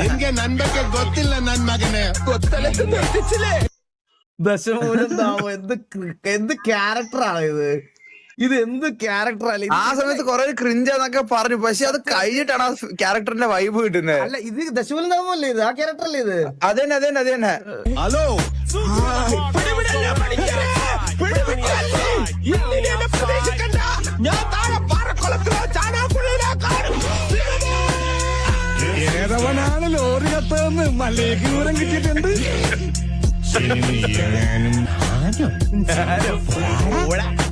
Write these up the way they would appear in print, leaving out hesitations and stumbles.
ನಿನ್ಗೆ ನನ್ ಬಗ್ಗೆ ಗೊತ್ತಿಲ್ಲ ನನ್ ಮಗನೇ ദശമൂലം ദാമോ എന്ത് ക്യാരക്ടറാണ് ഇത് എന്ത് ക്യാരക്ടറല്ല. ആ സമയത്ത് കൊറേ ക്രിഞ്ചെന്നൊക്കെ പറഞ്ഞു, പക്ഷെ അത് കഴിഞ്ഞിട്ടാണ് ആ ക്യാരക്ടറിന്റെ വൈബ് കിട്ടുന്നത്. അല്ല ഇത് ദശമൂലം ദാമോ അല്ലേ ഇത്? ആ ക്യാരക്ടർ അല്ലേ ഇത്? അതന്നെ ഹലോ ഏതവനാണ് ലോറി കത്തതെന്ന് മലയ്ക്ക് ദൂരം കിട്ടിയിട്ടുണ്ട്.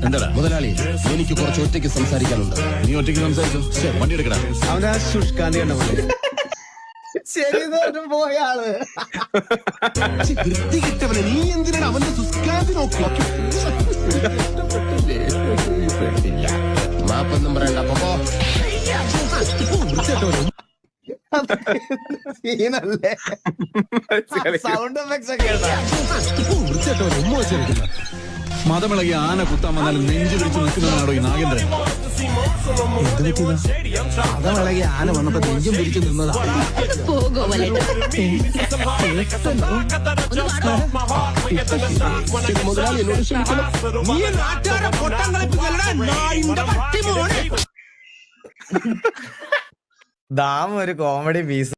എന്താടാ മുതലാളി, എനിക്ക് കുറച്ച് ഒറ്റയ്ക്ക് സംസാരിക്കാനുണ്ട്. നീ ഒറ്റയ്ക്ക് സംസാരിച്ചോ, വണ്ടി എടുക്കടാ. അവനാ ശുഷ്കാന്തി കണ്ട ശരി പോയ ആള് വൃത്തി കിട്ടവനെ നീ എന്തിനാണ് അവന്റെ സുസ്കാന്തി നോക്കി? മാപ്പൊന്നും പറയണ്ട, അപ്പൊ സീനല്ലേ? സൗണ്ട് എഫക്ട്സ് ഒക്കെ മതമിളകി ആന കുത്താൻ വന്നാലും നെഞ്ചു പിടിച്ച് നിൽക്കുന്നതാണോ ഈ നാഗേന്ദ്രൻ? മതമിളകി ആന വന്നപ്പോ നെഞ്ചും പിടിച്ചു നിന്നതാ. മുതലാളി എന്നോട് ക്ഷമിക്കണം. നീ നാട്ടുകാരെ പൊട്ടം കളിപ്പിക്കലടാ നായിന്റെ പട്ടി മോനെ. ദാമ ഒരു കോമഡി പീസ്.